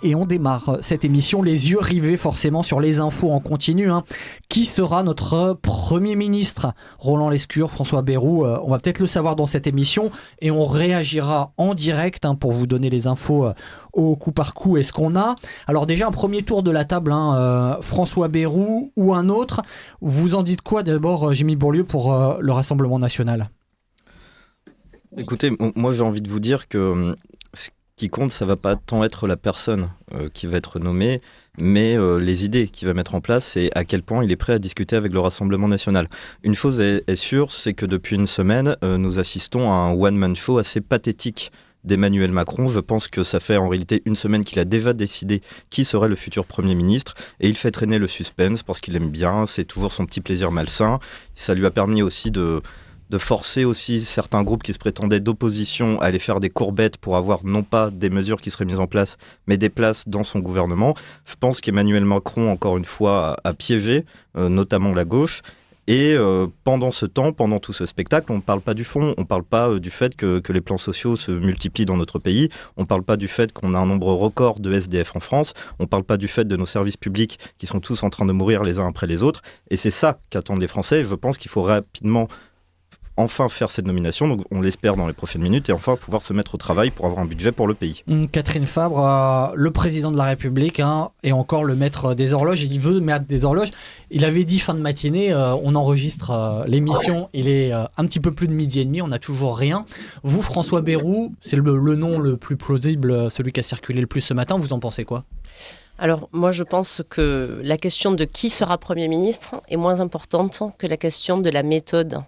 Et on démarre cette émission, les yeux rivés forcément sur les infos en continu. Qui sera notre Premier ministre ? Roland Lescure, François Bayrou, on va peut-être le savoir dans cette émission et on réagira en direct pour vous donner les infos au coup par coup. Est-ce qu'on a ? Alors déjà un premier tour de la table, François Bayrou ou un autre. Vous en dites quoi d'abord, Jimmy Bourlieu, pour le Rassemblement national ? Écoutez, moi j'ai envie de vous dire que ce qui compte, ça va pas tant être la personne qui va être nommée, mais les idées qu'il va mettre en place et à quel point il est prêt à discuter avec le Rassemblement national. Une chose est sûre, c'est que depuis une semaine, nous assistons à un one-man show assez pathétique d'Emmanuel Macron. Je pense que ça fait en réalité une semaine qu'il a déjà décidé qui serait le futur Premier ministre et il fait traîner le suspense parce qu'il aime bien, c'est toujours son petit plaisir malsain. Ça lui a permis aussi de forcer aussi certains groupes qui se prétendaient d'opposition à aller faire des courbettes pour avoir non pas des mesures qui seraient mises en place, mais des places dans son gouvernement. Je pense qu'Emmanuel Macron, encore une fois, a piégé, notamment la gauche. Et pendant ce temps, pendant tout ce spectacle, on ne parle pas du fond, on ne parle pas du fait que les plans sociaux se multiplient dans notre pays, on ne parle pas du fait qu'on a un nombre record de SDF en France, on ne parle pas du fait de nos services publics qui sont tous en train de mourir les uns après les autres. Et c'est ça qu'attendent les Français. Je pense qu'il faut rapidement enfin faire cette nomination, donc on l'espère dans les prochaines minutes, et enfin pouvoir se mettre au travail pour avoir un budget pour le pays. Catherine Fabre, le président de la République est encore le maître des horloges, il veut mettre des horloges. Il avait dit fin de matinée, on enregistre l'émission, il est un petit peu plus de midi et demi, on n'a toujours rien. Vous, François Bayrou, c'est le nom le plus plausible, celui qui a circulé le plus ce matin, vous en pensez quoi ? Alors, moi, je pense que la question de qui sera Premier ministre est moins importante que la question de la méthode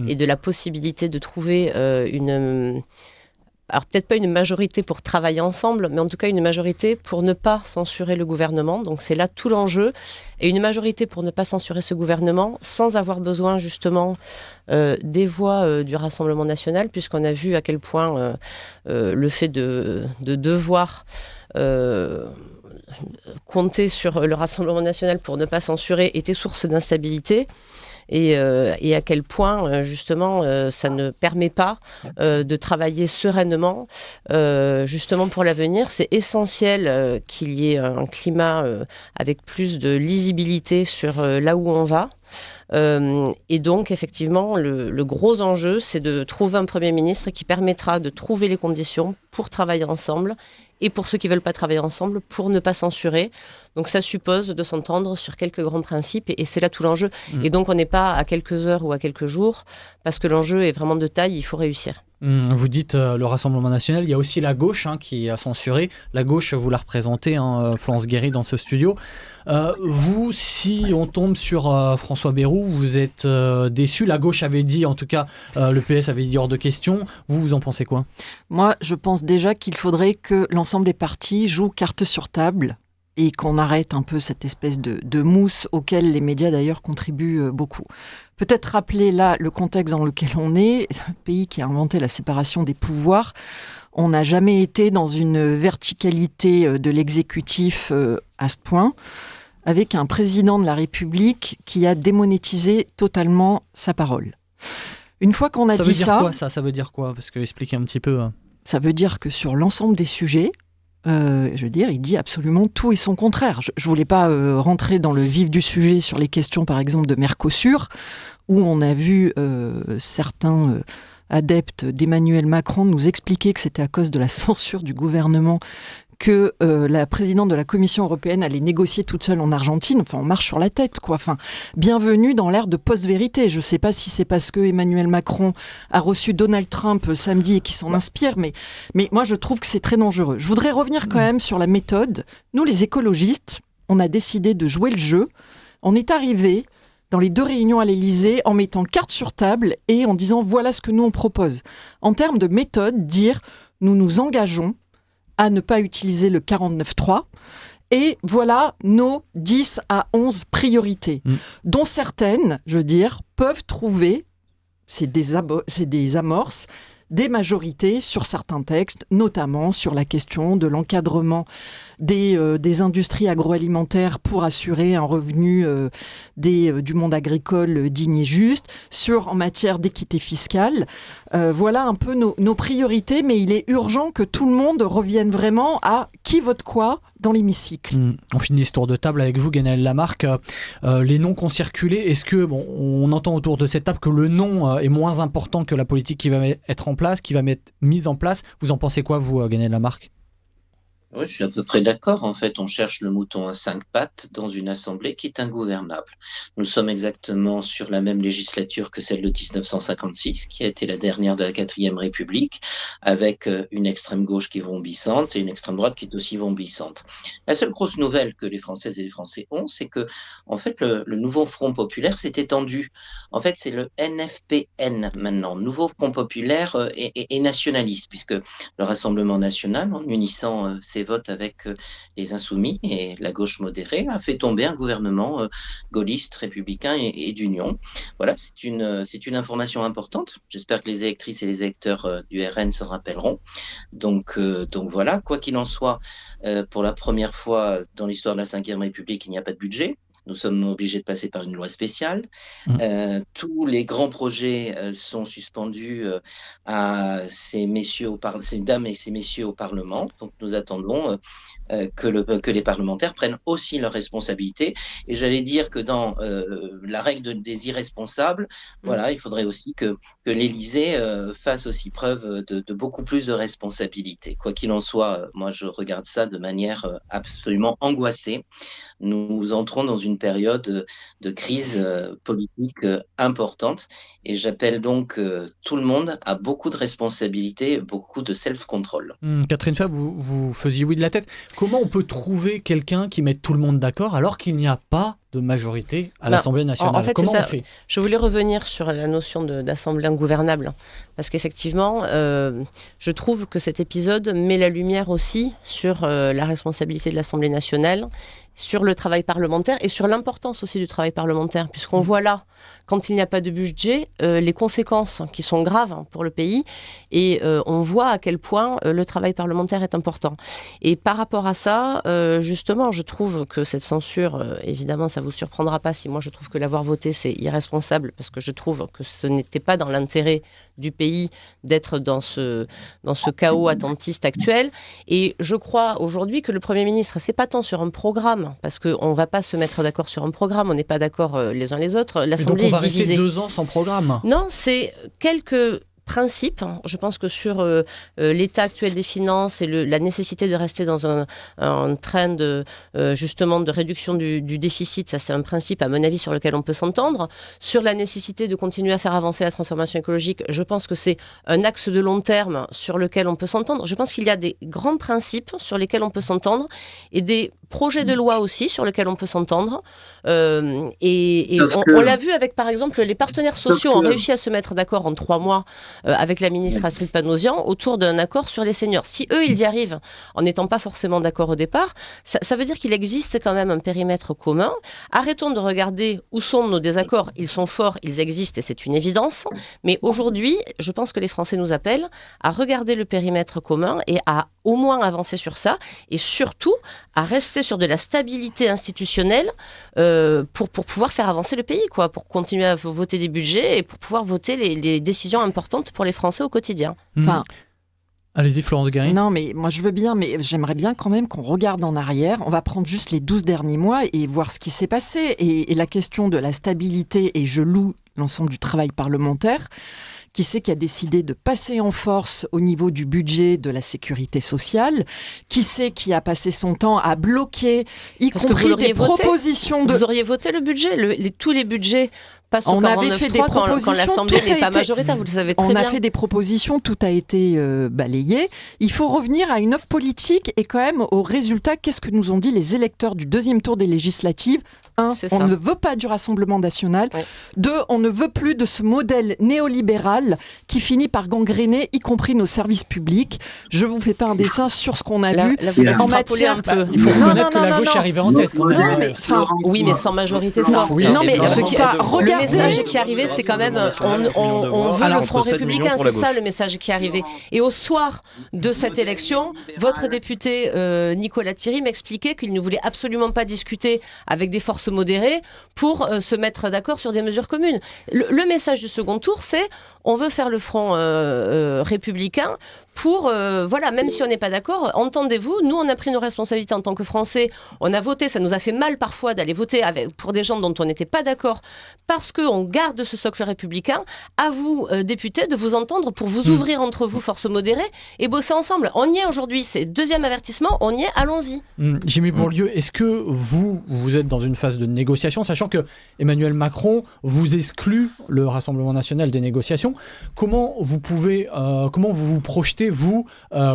et de la possibilité de trouver alors peut-être pas une majorité pour travailler ensemble, mais en tout cas une majorité pour ne pas censurer le gouvernement. Donc c'est là tout l'enjeu. Et une majorité pour ne pas censurer ce gouvernement sans avoir besoin justement des voix du Rassemblement national, puisqu'on a vu à quel point le fait de devoir compter sur le Rassemblement national pour ne pas censurer était source d'instabilité. Et à quel point, justement, ça ne permet pas de travailler sereinement, justement, pour l'avenir. C'est essentiel qu'il y ait un climat avec plus de lisibilité sur là où on va. Et donc, effectivement, le gros enjeu, c'est de trouver un Premier ministre qui permettra de trouver les conditions pour travailler ensemble et pour ceux qui ne veulent pas travailler ensemble, pour ne pas censurer. Donc ça suppose de s'entendre sur quelques grands principes et c'est là tout l'enjeu. Et donc on n'est pas à quelques heures ou à quelques jours, parce que l'enjeu est vraiment de taille, il faut réussir. Vous dites le Rassemblement national, il y a aussi la gauche qui a censuré. La gauche, vous la représentez, Florence Guéry, dans ce studio. Vous, si on tombe sur François Bayrou, vous êtes déçu. La gauche avait dit, en tout cas, le PS avait dit hors de question. Vous en pensez quoi ? Moi, je pense déjà qu'il faudrait que l'ensemble des partis jouent carte sur table et qu'on arrête un peu cette espèce de mousse auquel les médias d'ailleurs contribuent beaucoup. Peut-être rappeler là le contexte dans lequel on est, un pays qui a inventé la séparation des pouvoirs. On n'a jamais été dans une verticalité de l'exécutif à ce point, avec un président de la République qui a démonétisé totalement sa parole. Une fois qu'on a dit ça... Ça veut dire quoi ? Parce que expliquez un petit peu. Ça veut dire que sur l'ensemble des sujets, il dit absolument tout et son contraire. Je ne voulais pas rentrer dans le vif du sujet sur les questions, par exemple, de Mercosur, où on a vu certains adeptes d'Emmanuel Macron nous expliquer que c'était à cause de la censure du gouvernement que la présidente de la Commission européenne allait négocier toute seule en Argentine. Enfin, on marche sur la tête, quoi. Enfin, bienvenue dans l'ère de post-vérité. Je ne sais pas si c'est parce que Emmanuel Macron a reçu Donald Trump samedi et qu'il s'en inspire, mais moi, je trouve que c'est très dangereux. Je voudrais revenir quand même sur la méthode. Nous, les écologistes, on a décidé de jouer le jeu. On est arrivé dans les 2 réunions à l'Élysée en mettant carte sur table et en disant voilà ce que nous on propose. En termes de méthode, dire nous nous engageons à ne pas utiliser le 49.3. Et voilà nos 10 à 11 priorités, dont certaines, peuvent trouver, c'est des amorces, des majorités sur certains textes, notamment sur la question de l'encadrement des industries agroalimentaires pour assurer un revenu du monde agricole digne et juste, en matière d'équité fiscale. Voilà un peu nos priorités, mais il est urgent que tout le monde revienne vraiment à qui vote quoi dans l'hémicycle. On finit ce tour de table avec vous, Guénel Lamarque. Les noms qui ont circulé, est-ce que, on entend autour de cette table que le nom est moins important que la politique qui va être en place, qui va être mise en place? Vous en pensez quoi, vous, Guénel Lamarque? Oui, je suis à peu près d'accord. En fait, on cherche le mouton à 5 pattes dans une assemblée qui est ingouvernable. Nous sommes exactement sur la même législature que celle de 1956, qui a été la dernière de la 4e République, avec une extrême gauche qui est vombissante et une extrême droite qui est aussi vombissante. La seule grosse nouvelle que les Françaises et les Français ont, c'est que, en fait, le nouveau Front populaire s'est étendu. En fait, c'est le NFPN maintenant, Nouveau Front populaire et nationaliste, puisque le Rassemblement national, en unissant ses votes avec les Insoumis et la gauche modérée, a fait tomber un gouvernement gaulliste, républicain et d'union. Voilà, c'est une information importante. J'espère que les électrices et les électeurs du RN se rappelleront. Donc voilà, quoi qu'il en soit, pour la première fois dans l'histoire de la Ve République, il n'y a pas de budget. Nous sommes obligés de passer par une loi spéciale. Tous les grands projets sont suspendus à ces dames et ces messieurs au Parlement. Donc nous attendons que les parlementaires prennent aussi leurs responsabilités. Et j'allais dire que dans la règle des irresponsables, voilà, il faudrait aussi que l'Élysée fasse aussi preuve de beaucoup plus de responsabilité. Quoi qu'il en soit, moi je regarde ça de manière absolument angoissée. Nous entrons dans une période de crise politique importante et j'appelle donc tout le monde à beaucoup de responsabilités, beaucoup de self-control. Catherine Fabre, vous faisiez oui de la tête. Comment on peut trouver quelqu'un qui mette tout le monde d'accord alors qu'il n'y a pas de majorité à l'Assemblée nationale? En fait, comment on fait? Je voulais revenir sur la notion d'assemblée ingouvernable, parce qu'effectivement, je trouve que cet épisode met la lumière aussi sur la responsabilité de l'Assemblée nationale, sur le travail parlementaire et sur l'importance aussi du travail parlementaire, puisqu'on voit là, quand il n'y a pas de budget, les conséquences qui sont graves pour le pays, et on voit à quel point le travail parlementaire est important. Et par rapport à ça, justement, je trouve que cette censure, évidemment, ça vous surprendra pas si moi je trouve que l'avoir voté c'est irresponsable, parce que je trouve que ce n'était pas dans l'intérêt du pays d'être dans ce chaos attentiste actuel. Et je crois aujourd'hui que le Premier ministre, c'est pas tant sur un programme, parce qu'on ne va pas se mettre d'accord sur un programme, on n'est pas d'accord les uns les autres. L'Assemblée est divisée. Donc on va rester 2 ans sans programme? Non, c'est quelques principe. Je pense que sur l'état actuel des finances et la nécessité de rester dans un trend justement de réduction du déficit, ça c'est un principe à mon avis sur lequel on peut s'entendre. Sur la nécessité de continuer à faire avancer la transformation écologique, je pense que c'est un axe de long terme sur lequel on peut s'entendre. Je pense qu'il y a des grands principes sur lesquels on peut s'entendre et des projets de loi aussi sur lesquels on peut s'entendre. Et on l'a vu avec, par exemple, les partenaires sociaux ont réussi à se mettre d'accord en 3 mois avec la ministre Astrid Panosyan autour d'un accord sur les seniors. Si eux, ils y arrivent en n'étant pas forcément d'accord au départ, ça veut dire qu'il existe quand même un périmètre commun. Arrêtons de regarder où sont nos désaccords. Ils sont forts, ils existent et c'est une évidence. Mais aujourd'hui, je pense que les Français nous appellent à regarder le périmètre commun et à au moins avancer sur ça et surtout à rester sur de la stabilité institutionnelle pour pouvoir faire avancer le pays, quoi, pour continuer à voter des budgets et pour pouvoir voter les décisions importantes pour les Français au quotidien. Enfin, allez-y, Florence Guéry. Non, mais moi je veux bien, mais j'aimerais bien quand même qu'on regarde en arrière. On va prendre juste les 12 derniers mois et voir ce qui s'est passé. Et la question de la stabilité, et je loue l'ensemble du travail parlementaire, qui c'est qui a décidé de passer en force au niveau du budget de la sécurité sociale, qui c'est qui a passé son temps à bloquer, y compris des propositions de... Vous auriez voté le budget, tous les budgets passent au 49.3 avait fait des propositions, quand l'Assemblée n'est pas majoritaire, vous le savez très bien. On a fait des propositions, tout a été balayé. Il faut revenir à une offre politique et quand même au résultat, qu'est-ce que nous ont dit les électeurs du 2e tour des législatives ? 1, on ne veut pas du Rassemblement national. Ouais. 2, on ne veut plus de ce modèle néolibéral qui finit par gangréner, y compris nos services publics. Je vous fais pas un dessin sur ce qu'on a vu en matière. Il faut reconnaître que la gauche est arrivée en tête quand même. Oui, mais sans majorité forte. Non, mais regarder message qui est arrivé, c'est quand même, on veut le Front républicain, c'est ça le message qui est arrivé. Et au soir de cette élection, votre député Nicolas Thierry m'expliquait qu'il ne voulait absolument pas discuter avec des forces modérées pour se mettre d'accord sur des mesures communes. Le message du second tour, c'est on veut faire le Front républicain pour, voilà, même si on n'est pas d'accord, entendez-vous, nous on a pris nos responsabilités en tant que Français, on a voté, ça nous a fait mal parfois d'aller voter pour des gens dont on n'était pas d'accord, parce qu'on garde ce socle républicain, à vous, députés, de vous entendre pour vous ouvrir entre vous, forces modérées, et bosser ensemble. On y est aujourd'hui, c'est deuxième avertissement, on y est, allons-y. Jimmy Bourlieu, est-ce que vous êtes dans une phase de négociation, sachant que Emmanuel Macron vous exclut le Rassemblement national des négociations? Comment vous vous projetez, vous,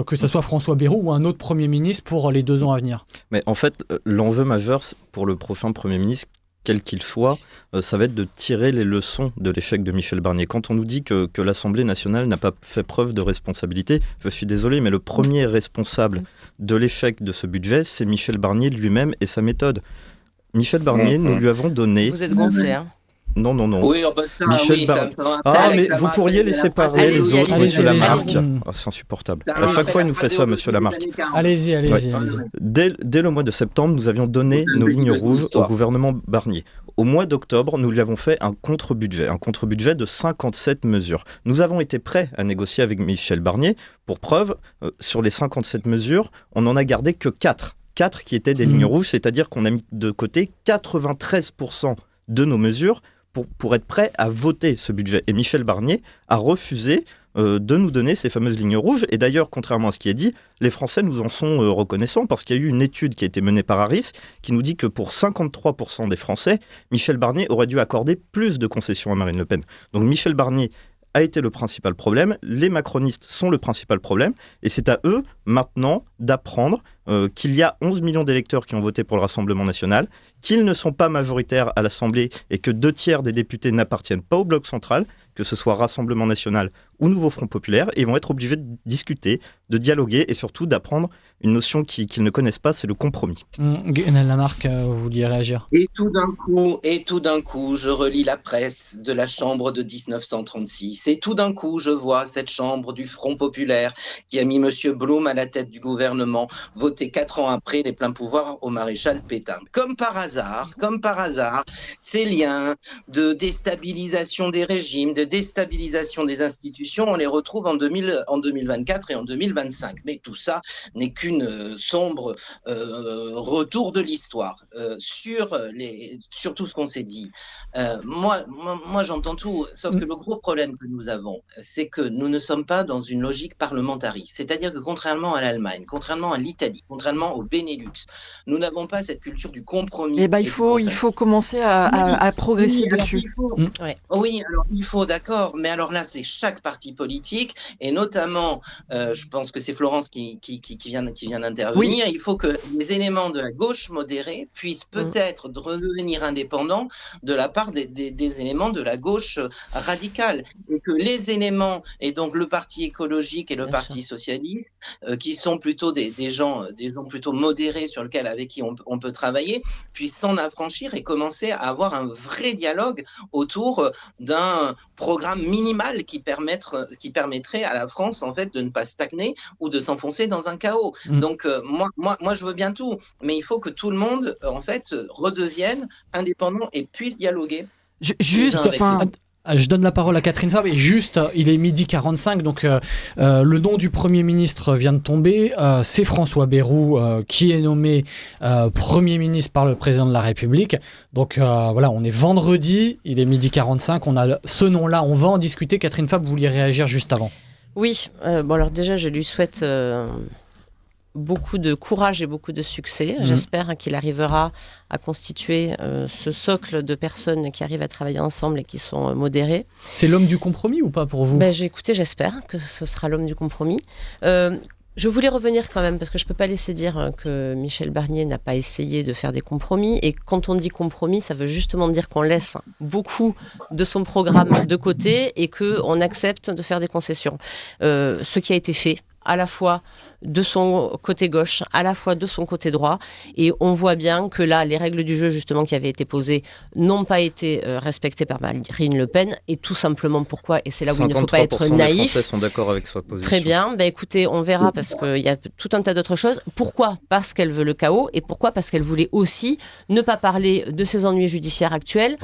que ce soit François Bayrou ou un autre Premier ministre pour les 2 ans à venir? Mais en fait, l'enjeu majeur pour le prochain Premier ministre, quel qu'il soit, ça va être de tirer les leçons de l'échec de Michel Barnier. Quand on nous dit que l'Assemblée nationale n'a pas fait preuve de responsabilité, je suis désolé, mais le premier responsable de l'échec de ce budget, c'est Michel Barnier lui-même et sa méthode. Michel Barnier, nous lui avons donné... Vous êtes gonflé, hein? Non. Oui, Michel Barnier. Mais vous pourriez laisser parler les autres, monsieur Lamarque. C'est insupportable. À chaque fois, il nous fait ça, monsieur Lamarque. Allez-y. Dès le mois de septembre, nous avions donné nos lignes rouges au gouvernement Barnier. Au mois d'octobre, nous lui avons fait un contre-budget de 57 mesures. Nous avons été prêts à négocier avec Michel Barnier. Pour preuve, sur les 57 mesures, on n'en a gardé que 4 qui étaient des lignes rouges, c'est-à-dire qu'on a mis de côté 93% de nos mesures pour être prêt à voter ce budget. Et Michel Barnier a refusé de nous donner ces fameuses lignes rouges. Et d'ailleurs, contrairement à ce qui est dit, les Français nous en sont reconnaissants parce qu'il y a eu une étude qui a été menée par Harris qui nous dit que pour 53% des Français, Michel Barnier aurait dû accorder plus de concessions à Marine Le Pen. Donc Michel Barnier a été le principal problème, les macronistes sont le principal problème, et c'est à eux maintenant d'apprendre qu'il y a 11 millions d'électeurs qui ont voté pour le Rassemblement national, qu'ils ne sont pas majoritaires à l'Assemblée et que 2/3 des députés n'appartiennent pas au bloc central, que ce soit Rassemblement national ou Nouveau Front populaire, et ils vont être obligés de discuter, de dialoguer et surtout d'apprendre une notion qu'ils ne connaissent pas, c'est le compromis. Guénel Lamarque, vous vouliez réagir? Et tout d'un coup, je relis la presse de la chambre de 1936, et tout d'un coup, je vois cette chambre du Front populaire qui a mis M. Blum à la tête du gouvernement, voté 4 ans après les pleins pouvoirs au maréchal Pétain. Comme par hasard, ces liens de déstabilisation des régimes, de déstabilisation des institutions, on les retrouve en 2024 et en 2025. Mais tout ça n'est qu'une sombre retour de l'histoire sur tout ce qu'on s'est dit. Moi, j'entends tout, sauf que le gros problème que nous avons, c'est que nous ne sommes pas dans une logique parlementariste. C'est-à-dire que contrairement à l'Allemagne, contrairement à l'Italie, contrairement au Benelux, nous n'avons pas cette culture du compromis. Eh ben, il faut commencer à progresser dessus. Oui, alors il faut, d'accord, mais alors là, c'est chaque parti politique, et notamment, je pense que c'est Florence qui vient d'intervenir, oui. Il faut que les éléments de la gauche modérée puissent peut-être redevenir indépendants de la part des éléments de la gauche radicale, et que les éléments, et donc le parti écologique et le parti socialiste, qui sont plutôt des gens plutôt modérés avec qui on peut travailler, puissent s'en affranchir et commencer à avoir un vrai dialogue autour d'un programme minimal qui permettrait à la France en fait de ne pas stagner ou de s'enfoncer dans un chaos. Donc moi je veux bien tout, mais il faut que tout le monde en fait redevienne indépendant et puisse dialoguer. Je donne la parole à Catherine Fabre et juste, il est 12h45, donc le nom du Premier ministre vient de tomber, c'est François Bayrou qui est nommé Premier ministre par le Président de la République. Donc voilà, on est vendredi, il est 12h45, on a ce nom-là, on va en discuter. Catherine Fabre, vous vouliez réagir juste avant? Oui, bon alors déjà je lui souhaite beaucoup de courage et beaucoup de succès. J'espère qu'il arrivera à constituer ce socle de personnes qui arrivent à travailler ensemble et qui sont modérées. C'est l'homme du compromis ou pas pour vous? Écoutez, j'espère que ce sera l'homme du compromis. Je voulais revenir quand même, parce que je ne peux pas laisser dire que Michel Barnier n'a pas essayé de faire des compromis. Et quand on dit compromis, ça veut justement dire qu'on laisse beaucoup de son programme de côté et qu'on accepte de faire des concessions. Ce qui a été fait, à la fois de son côté gauche, à la fois de son côté droit. Et on voit bien que là, les règles du jeu justement qui avaient été posées n'ont pas été respectées par Marine Le Pen. Et tout simplement pourquoi, et c'est là où il ne faut pas être 53% des naïf. Français sont d'accord avec sa position. Très bien, écoutez, on verra parce qu'il y a tout un tas d'autres choses. Pourquoi ? Parce qu'elle veut le chaos, et pourquoi ? Parce qu'elle voulait aussi ne pas parler de ses ennuis judiciaires actuels.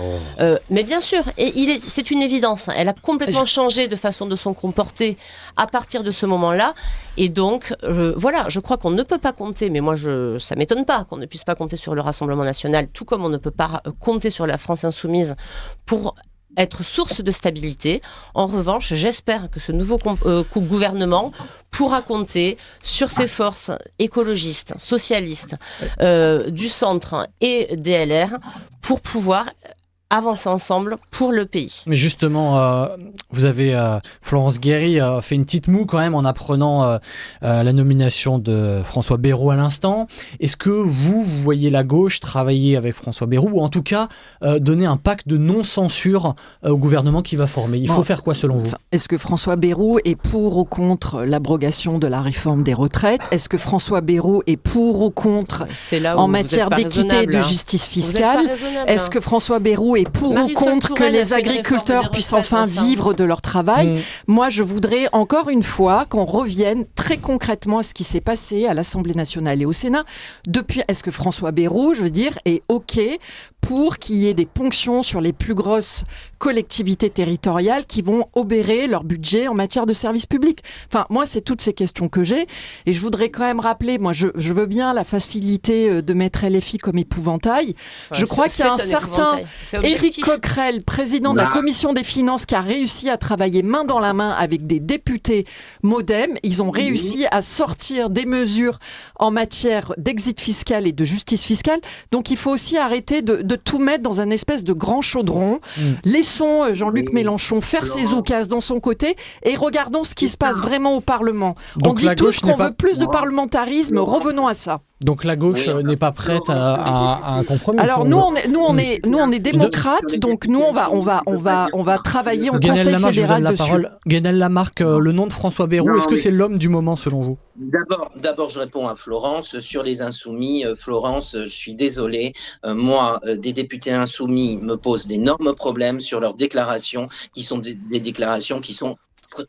Mais bien sûr, et c'est une évidence, elle a complètement changé de façon de se comporter à partir de ce moment-là. Et donc, voilà, je crois qu'on ne peut pas compter, mais moi, ça ne m'étonne pas qu'on ne puisse pas compter sur le Rassemblement national, tout comme on ne peut pas compter sur la France insoumise pour être source de stabilité. En revanche, j'espère que ce nouveau gouvernement pourra compter sur ses forces écologistes, socialistes, du centre et des LR pour pouvoir avancer ensemble pour le pays. Mais justement, vous avez, Florence Guéry fait une petite moue quand même en apprenant la nomination de François Bayrou à l'instant. Est-ce que vous voyez la gauche travailler avec François Bayrou, ou en tout cas donner un pacte de non-censure au gouvernement qui va former ? Il faut faire quoi selon vous ? Est-ce que François Bayrou est pour ou contre l'abrogation de la réforme des retraites ? Est-ce que François Bayrou est pour ou contre en matière d'équité et de justice fiscale ? Est-ce que François Bayrou est pour ou contre que les agriculteurs puissent enfin vivre de leur travail ? Moi, je voudrais encore une fois qu'on revienne très concrètement à ce qui s'est passé à l'Assemblée nationale et au Sénat. Depuis, est-ce que François Bayrou, je veux dire, est OK pour qu'il y ait des ponctions sur les plus grosses collectivités territoriales qui vont obérer leur budget en matière de services publics ? Enfin, moi, c'est toutes ces questions que j'ai. Et je voudrais quand même rappeler, moi, je veux bien la facilité de mettre LFI comme épouvantail. Je crois qu'il y a un certain Éric Coquerel, président de la Commission des finances, qui a réussi à travailler main dans la main avec des députés MoDem. Ils ont réussi à sortir des mesures en matière d'exit fiscal et de justice fiscale. Donc, il faut aussi arrêter de tout mettre dans un espèce de grand chaudron. Laissons Jean-Luc Mélenchon faire ses oukases dans son côté et regardons ce qui se passe vraiment au Parlement. Donc, on dit tous qu'on veut plus de parlementarisme, revenons à ça. Donc la gauche n'est pas prête à un compromis. Alors nous on est démocrates, donc nous on va travailler au Conseil fédéral dessus. Guénel Lamarque, le nom de François Bayrou, est-ce que c'est l'homme du moment selon vous ? D'abord, je réponds à Florence sur les insoumis. Florence, je suis désolé. Moi, des députés insoumis me posent d'énormes problèmes sur leurs déclarations, qui sont des déclarations qui sont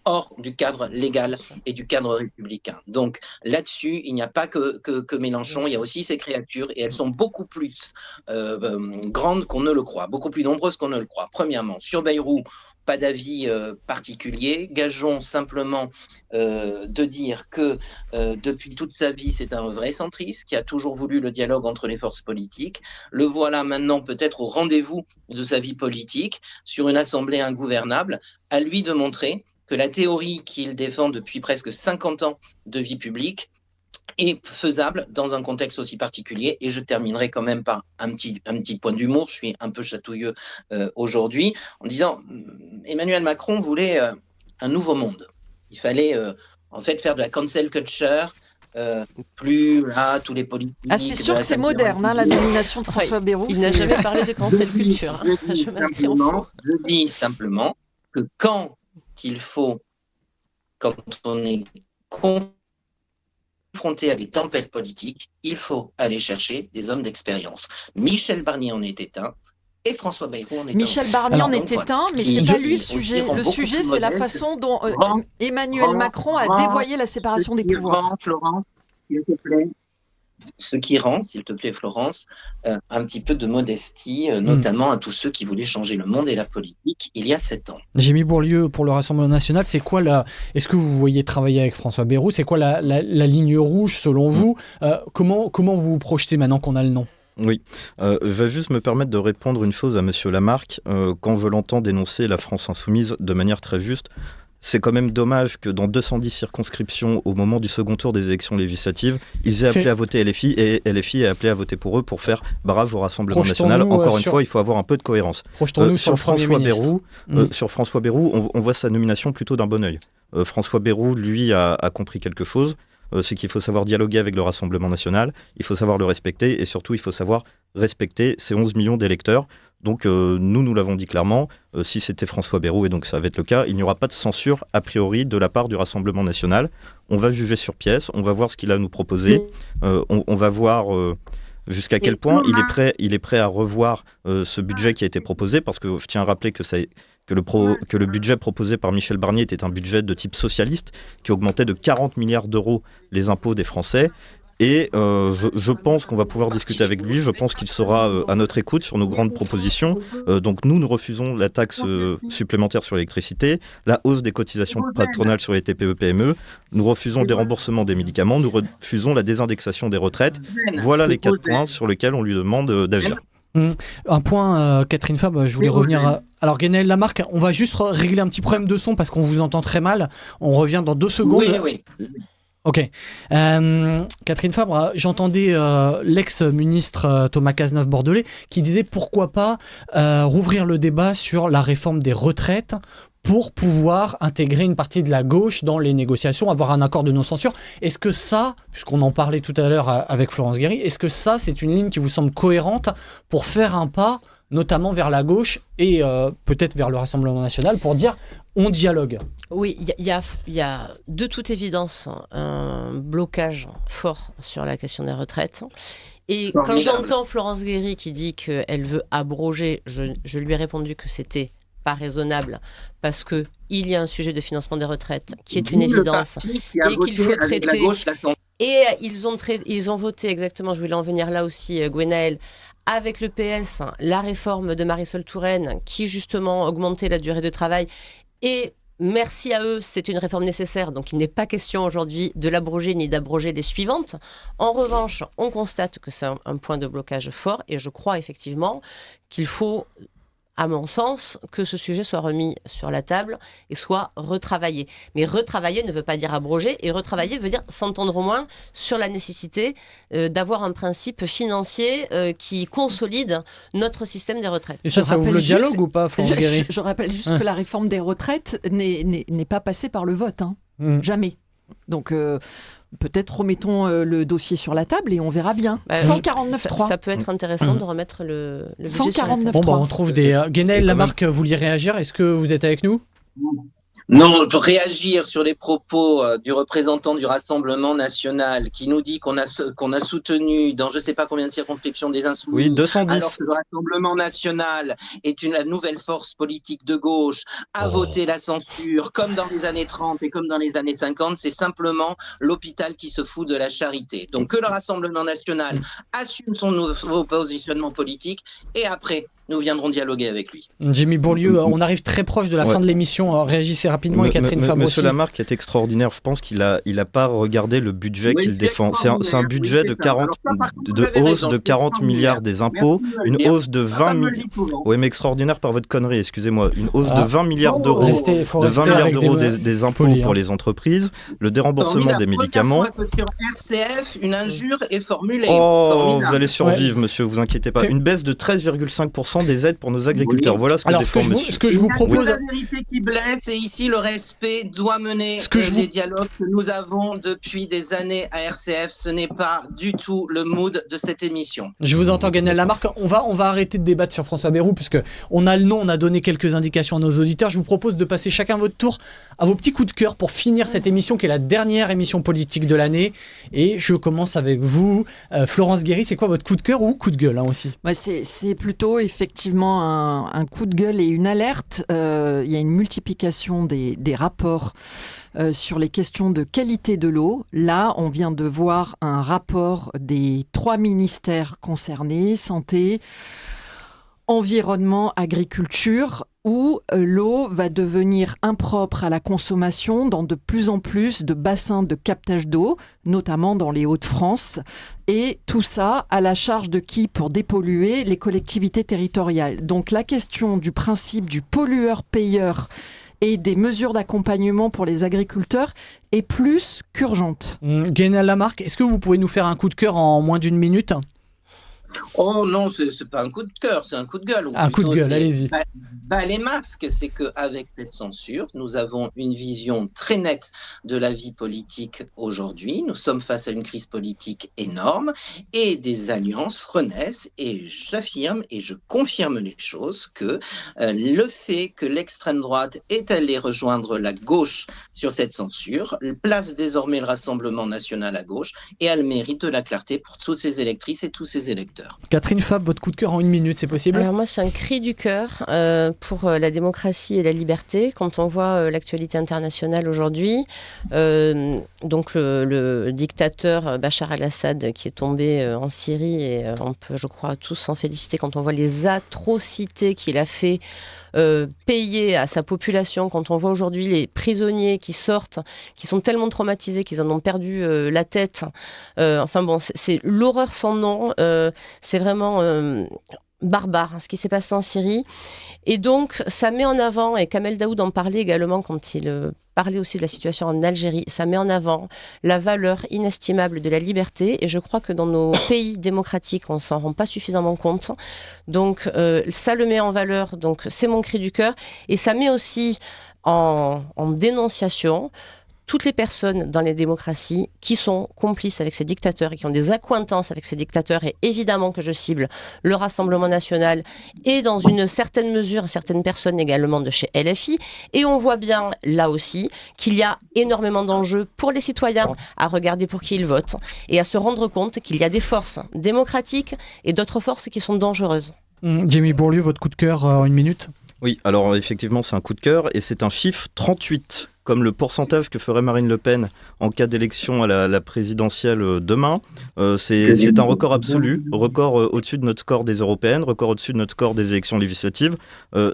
hors du cadre légal et du cadre républicain. Donc là-dessus, il n'y a pas que Mélenchon, il y a aussi ces créatures et elles sont beaucoup plus grandes qu'on ne le croit, beaucoup plus nombreuses qu'on ne le croit. Premièrement, sur Bayrou, pas d'avis particulier. Gageons simplement de dire que depuis toute sa vie, c'est un vrai centriste qui a toujours voulu le dialogue entre les forces politiques. Le voilà maintenant peut-être au rendez-vous de sa vie politique sur une assemblée ingouvernable. À lui de montrer que la théorie qu'il défend depuis presque 50 ans de vie publique est faisable dans un contexte aussi particulier. Et je terminerai quand même par un petit point d'humour. Je suis un peu chatouilleux aujourd'hui en disant Emmanuel Macron voulait un nouveau monde. Il fallait en fait faire de la cancel culture. Plus là, tous les politiques. Ah, c'est sûr que c'est moderne, la nomination de François Bayrou. Il n'a jamais parlé de cancel culture. Je dis simplement que quand on est confronté à des tempêtes politiques, il faut aller chercher des hommes d'expérience. Michel Barnier en était un. Et François Bayrou en est Michel Barnier en était un, mais c'est pas lui le sujet. Le sujet, c'est la façon dont Emmanuel Macron a dévoyé la séparation des pouvoirs. Florence, s'il te plaît. Ce qui rend, s'il te plaît, Florence, un petit peu de modestie, notamment à tous ceux qui voulaient changer le monde et la politique il y a 7 ans. Jérémy Bourlieu, pour le Rassemblement national, c'est quoi est-ce que vous voyez travailler avec François Bayrou ? C'est quoi la ligne rouge selon vous ? Comment vous vous projetez maintenant qu'on a le nom ? Oui, je vais juste me permettre de répondre une chose à Monsieur Lamarque. Quand je l'entends dénoncer la France insoumise de manière très juste, c'est quand même dommage que dans 210 circonscriptions, au moment du second tour des élections législatives, ils aient appelé à voter LFI et LFI ait appelé à voter pour eux pour faire barrage au Rassemblement national. Encore une fois, il faut avoir un peu de cohérence. Sur François Bayrou, on voit sa nomination plutôt d'un bon œil. François Bayrou, lui, a compris quelque chose. c'est qu'il faut savoir dialoguer avec le Rassemblement national, il faut savoir le respecter et surtout il faut savoir respecter ces 11 millions d'électeurs. Donc nous l'avons dit clairement, si c'était François Bayrou, et donc ça va être le cas, il n'y aura pas de censure a priori de la part du Rassemblement national. On va juger sur pièce, on va voir ce qu'il a à nous proposer, on va voir jusqu'à quel point il est prêt à revoir ce budget qui a été proposé, parce que je tiens à rappeler que le budget proposé par Michel Barnier était un budget de type socialiste qui augmentait de 40 milliards d'euros les impôts des Français. Et je pense qu'on va pouvoir discuter avec lui, je pense qu'il sera à notre écoute sur nos grandes propositions. Donc nous refusons la taxe supplémentaire sur l'électricité, la hausse des cotisations patronales sur les TPE-PME, nous refusons le déremboursement des médicaments, nous refusons la désindexation des retraites. Voilà les 4 points sur lesquels on lui demande d'agir. Un point, Catherine Fabre, je voulais revenir... Alors Guénel Lamarque, on va juste régler un petit problème de son parce qu'on vous entend très mal. On revient dans 2 secondes. Oui. Ok. Catherine Fabre, j'entendais l'ex-ministre Thomas Cazeneuve-Bordelais qui disait pourquoi pas rouvrir le débat sur la réforme des retraites pour pouvoir intégrer une partie de la gauche dans les négociations, avoir un accord de non-censure. Est-ce que ça, puisqu'on en parlait tout à l'heure avec Florence Guéry, est-ce que ça, c'est une ligne qui vous semble cohérente pour faire un pas, notamment vers la gauche et peut-être vers le Rassemblement national, pour dire on dialogue? Oui, il y a de toute évidence un blocage fort sur la question des retraites. Et quand j'entends Florence Guéry qui dit qu'elle veut abroger, je lui ai répondu que c'était pas raisonnable parce que il y a un sujet de financement des retraites qui est une évidence et qu'il faut traiter. Et ils ont voté exactement, je voulais en venir là aussi, Gwenaëlle, avec le PS, la réforme de Marisol Touraine qui justement augmentait la durée de travail. Et merci à eux, c'est une réforme nécessaire, donc il n'est pas question aujourd'hui de l'abroger ni d'abroger les suivantes. En revanche, on constate que c'est un point de blocage fort et je crois effectivement qu'il faut, à mon sens, que ce sujet soit remis sur la table et soit retravaillé. Mais retravailler ne veut pas dire abroger, et retravailler veut dire s'entendre au moins sur la nécessité d'avoir un principe financier qui consolide notre système des retraites. Et ça ouvre le dialogue ou pas, Florence Guéry? Je rappelle juste que la réforme des retraites n'est pas passée par le vote, jamais. Donc... peut-être remettons le dossier sur la table et on verra bien. 149.3. Ça peut être intéressant de remettre le budget 149.3. sur la table. Bon, on trouve des... Guénel Lamarque, vous vouliez réagir? Est-ce que vous êtes avec nous? Non, pour réagir sur les propos du représentant du Rassemblement national qui nous dit qu'on a soutenu dans je ne sais pas combien de circonscriptions des Insoumis, oui, 210. Alors que le Rassemblement national est la nouvelle force politique de gauche, a voté la censure comme dans les années 30 et comme dans les années 50, c'est simplement l'hôpital qui se fout de la charité. Donc que le Rassemblement national assume son nouveau positionnement politique et après, nous viendrons dialoguer avec lui. Jamie Beaulieu, on arrive très proche de la fin de l'émission. Réagissez rapidement et Catherine Fabre aussi. Monsieur Lamarque est extraordinaire. Je pense qu'il a pas regardé le budget qu'il défend. C'est un budget de hausse de 40 milliards des impôts, une hausse de 20 milliards. Oui, mais extraordinaire par votre connerie, excusez-moi. Une hausse de 20 milliards d'euros, des impôts pour les entreprises, le déremboursement des médicaments. Sur RCF, une injure est formulée. Oh, vous allez survivre, monsieur, vous inquiétez pas. Une baisse de 13,5% des aides pour nos agriculteurs. Oui. Voilà ce que défend monsieur. Ce que je vous propose... La vérité qui blesse, et ici le respect doit mener les dialogues que nous avons depuis des années à RCF. Ce n'est pas du tout le mood de cette émission. Je vous entends, Guénel Lamarque. On va arrêter de débattre sur François Bayrou puisque on a le nom, on a donné quelques indications à nos auditeurs. Je vous propose de passer chacun votre tour à vos petits coups de cœur pour finir cette émission qui est la dernière émission politique de l'année. Et je commence avec vous, Florence Guéry. C'est quoi votre coup de cœur ou coup de gueule aussi? C'est plutôt effectivement un coup de gueule et une alerte. Il y a une multiplication des rapports sur les questions de qualité de l'eau. Là, on vient de voir un rapport des 3 ministères concernés, santé, environnement, agriculture, où l'eau va devenir impropre à la consommation dans de plus en plus de bassins de captage d'eau, notamment dans les Hauts-de-France. Et tout ça à la charge de qui pour dépolluer? Les collectivités territoriales. Donc la question du principe du pollueur-payeur et des mesures d'accompagnement pour les agriculteurs est plus qu'urgente. Guénel Lamarque, est-ce que vous pouvez nous faire un coup de cœur en moins d'1 minute? Oh non, c'est pas un coup de cœur, c'est un coup de gueule. Un coup de gueule, allez-y. Les masques, c'est qu'avec cette censure, nous avons une vision très nette de la vie politique aujourd'hui. Nous sommes face à une crise politique énorme et des alliances renaissent. Et j'affirme et je confirme les choses que le fait que l'extrême droite est allée rejoindre la gauche sur cette censure place désormais le Rassemblement national à gauche et elle mérite de la clarté pour toutes ses électrices et tous ses électeurs. Catherine Fabre, votre coup de cœur en 1 minute, c'est possible ? Alors moi, c'est un cri du cœur pour la démocratie et la liberté. Quand on voit l'actualité internationale aujourd'hui, donc le dictateur Bachar el-Assad qui est tombé en Syrie, et on peut, je crois, tous s'en féliciter quand on voit les atrocités qu'il a fait payer à sa population, quand on voit aujourd'hui les prisonniers qui sortent, qui sont tellement traumatisés qu'ils en ont perdu la tête. Enfin bon, c'est l'horreur sans nom. C'est vraiment barbare ce qui s'est passé en Syrie. Et donc, ça met en avant, et Kamel Daoud en parlait également quand il parlait aussi de la situation en Algérie, ça met en avant la valeur inestimable de la liberté. Et je crois que dans nos pays démocratiques, on ne s'en rend pas suffisamment compte. Donc, ça le met en valeur. Donc, c'est mon cri du cœur. Et ça met aussi en dénonciation toutes les personnes dans les démocraties qui sont complices avec ces dictateurs et qui ont des accointances avec ces dictateurs, et évidemment que je cible le Rassemblement national et dans une certaine mesure certaines personnes également de chez LFI. Et on voit bien là aussi qu'il y a énormément d'enjeux pour les citoyens à regarder pour qui ils votent et à se rendre compte qu'il y a des forces démocratiques et d'autres forces qui sont dangereuses. Jamie Bourlieu, votre coup de cœur en 1 minute ? Oui, alors effectivement, c'est un coup de cœur et c'est un chiffre 38, comme le pourcentage que ferait Marine Le Pen en cas d'élection à la présidentielle demain. C'est un record absolu, record au-dessus de notre score des européennes, record au-dessus de notre score des élections législatives.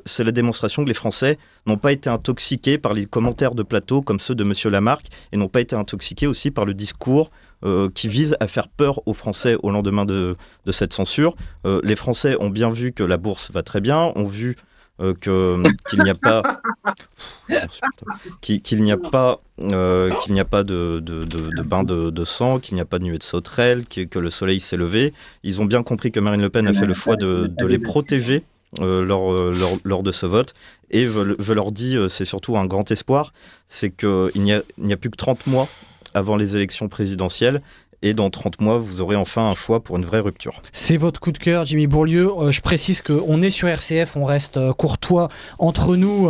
C'est la démonstration que les Français n'ont pas été intoxiqués par les commentaires de plateau comme ceux de M. Lamarck et n'ont pas été intoxiqués aussi par le discours qui vise à faire peur aux Français au lendemain de cette censure. Les Français ont bien vu que la bourse va très bien, ont vu qu'il n'y a pas de bain de sang, qu'il n'y a pas de nuée de sauterelles, que le soleil s'est levé. Ils ont bien compris que Marine Le Pen a fait le choix de les protéger lors de ce vote. Et je leur dis, c'est surtout un grand espoir, c'est qu'il n'y a plus que 30 mois avant les élections présidentielles. Et dans 30 mois, vous aurez enfin un choix pour une vraie rupture. C'est votre coup de cœur, Jimmy Bourlieu. Je précise qu'on est sur RCF, on reste courtois entre nous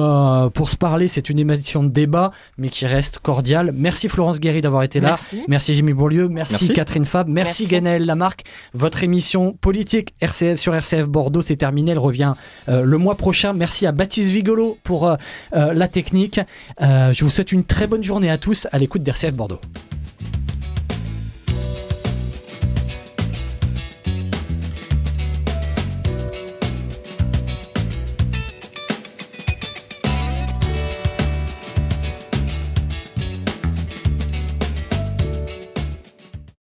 pour se parler. C'est une émission de débat, mais qui reste cordiale. Merci Florence Guéry d'avoir été là. Merci Jimmy Bourlieu. Merci Catherine Fabre. Merci Guénel Lamarck. Votre émission politique RCF sur RCF Bordeaux, c'est terminé. Elle revient le mois prochain. Merci à Baptiste Vigolo pour la technique. Je vous souhaite une très bonne journée à tous à l'écoute d'RCF Bordeaux.